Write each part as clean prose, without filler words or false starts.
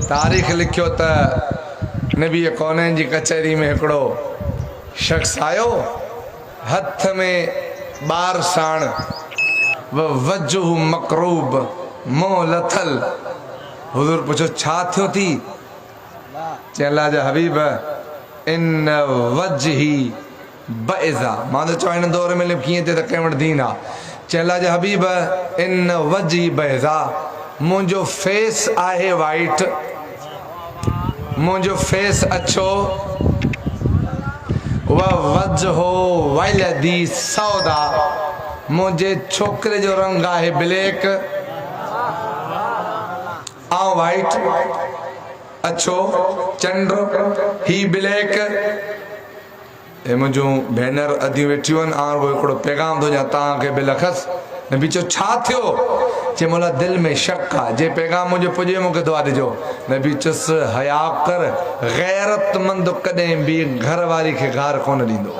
तारीख़ लिखियो त नबी कौनैन जी कचहरी में हिकिड़ो शख्स आयो, हथ में बार साण, वजहू मकरूब, मुंह लथल। हुजूर पुछो छा थियो थी? चई अल्लाह जा हबीब इन वजही बइज़ा। मां त चवां हिन दौर में कीअं थिए त कंहिं वटि दीन आहे। चई अल्लाह जा हबीब इन वजही बइज़ा, मुंहिंजो फेस आहे वाइट, मुंहिंजो फेस अछो। वजहो वलदी सौदा, मुंहिंजे छोकिरे जो रंग आहे ब्लैक, आउं वाइट, अछो चंड ही ब्लैक। हे मुंहिंजूं भेनर अदियूं वेठियूं आहिनि, आउं हिकिड़ो पैगाम थो ॾियां तव्हांखे बि लखस। नबी चयो छा थियो? चई मोला दिलि में शक आहे, जे पैगाम मुंहिंजो पुॼे मूंखे दुआ ॾिजो। नबी चुस हया कर, गैरतमंद कॾहिं बि घर वारी खे गार कोन ॾींदो।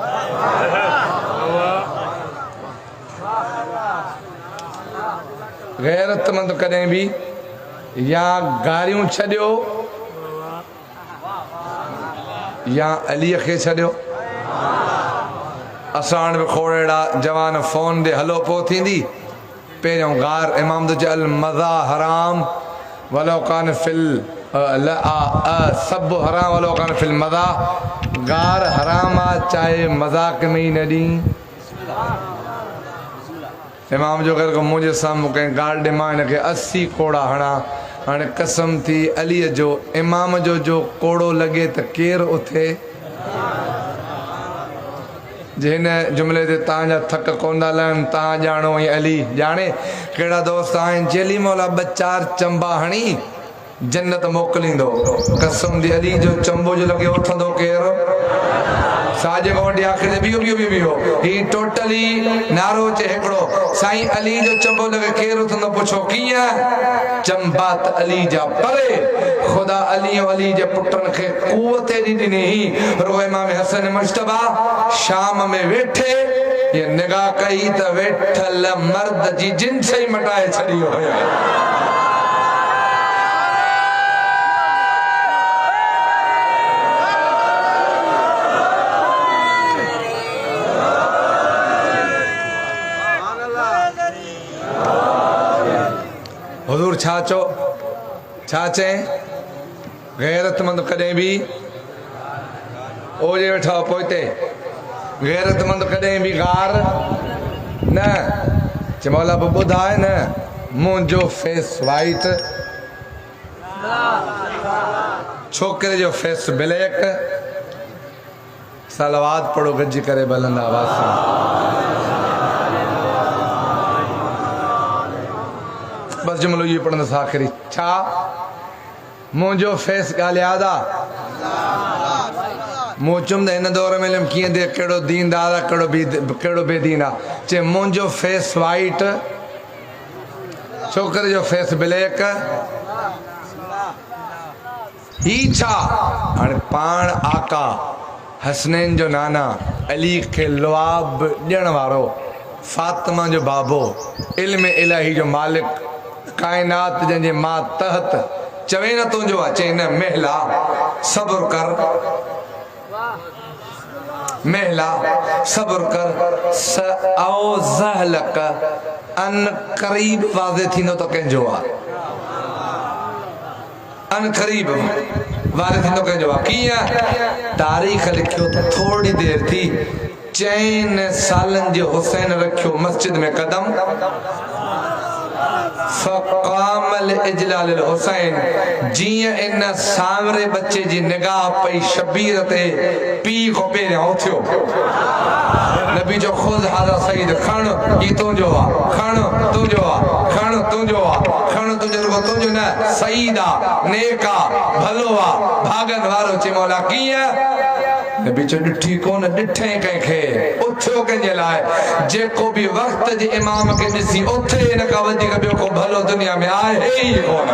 गैरतमंद कॾहिं बि या गारियूं छॾियो या अलीअ खे छॾियो। असां वटि बि खोड़ अहिड़ा जवान फ़ोन ॾे हलो पोइ थींदी। पहिरियों गार इमाम तो चल मज़ा हराम वलो कान फिल सब हराम वलो कान फिल मज़ा। गार हराम आहे चाहे मज़ाक में ही न ॾी। इमाम जो कर मुंहिंजे साम्हूं कंहिं गार ॾे मां हिनखे 80 कोड़ा हणा। हाणे कसम थी अलीअ जो इमाम जो कोड़ो लॻे त केरु उथे। जे हिन जुमिले ते तव्हांजा थक कोन था लहनि, तव्हां ॼाणो ऐं अली ॼाणे। कहिड़ा दोस्त आहिनि चेली मौला ॿ चार चंबा हणी जन्नत मोकिलींदो। कसम थी अली जो चंबो जो लॻे उथंदो केरु? साॼे गोंडे आख़िर बीहो बीहो बीहो बीहो ही टोटली नारो चे हिकिड़ो साईं अली जो चंबो लॻे केरु उथंदो? पुछो कीअं? चंबा त अली जा परे, ख़ुदा अली अली जे पुटनि खे क़ुवत एॾी ॾिनी। रुगो इमाम हसन मुश्तबा शाम में वेठे ये निगाह कई त वेठल मर्द जी जिन्स ई मटाए छॾियो हुयो। हुजूर छा चो छा चए? गैरतमंद कॾहिं बि ओजे वेठा पोइते, गैरतमंद कॾहिं बि गार न। चए मौला बि ॿुधाए न, मुंहिंजो फेस वाइट, छोकिरे जो फेस ब्लैक। सलवात पढ़ो गॾिजी करे बुलंद आवाज़ सां। बस जुमिलो इहो पढ़ंदुसि आख़िरी। छा मुंहिंजो फेस ॻाल्हि यादि आहे? मूं चुम त हिन दौर में कीअं थिए, कहिड़ो दीनदार आहे कहिड़ो बेदीन आहे। चए मुंहिंजो फेस वाइट, छोकिरे जो फेस ब्लैक। ही छा? हाणे पाण आका हसनैन जो नाना, अली खे लुआब ॾियण वारो, फातिमा जो बाबो, इल्म इलाही जो मालिक, कायनात जंहिंजे मां तहत चवे न तुंहिंजो आहे। चए न महिला सब्र कर, महिला सब्र कर, सअज़हलक अन क़रीब वाज़े थींदो त कंहिंजो आहे। अन क़रीब वाज़े थींदो कंहिंजो आहे। कीअं? तारीख़ लिखियो थोड़ी देर थी, 4 सालनि जो हुसैन रखियो मस्जिद में कदम। फ़क़ामल इजलाल हुसैन, जीअं इन सांवरे बच्चे जी निगाह पई शबीर ते, पीउ खां पहिरियां उथियो। नबी जो खुद हाज़ा सईद, खण ही तुंहिंजो आहे, खण तुंहिंजो आहे, खण तुंहिंजो आहे, खण तुंहिंजो, रुगो तुंहिंजो न, सईद आहे, नेक आहे, भलो आहे, भागन वारो। चए मौला कीअं? नबी चयो ॾिठी कोन, ॾिठे कंहिंखे, उथियो कंहिंजे लाइ। जेको बि वक़्त जे इमाम खे ॾिसी उथे, हिन खां वधीक ॿियो को भलो दुनिया में आहे ई कोन।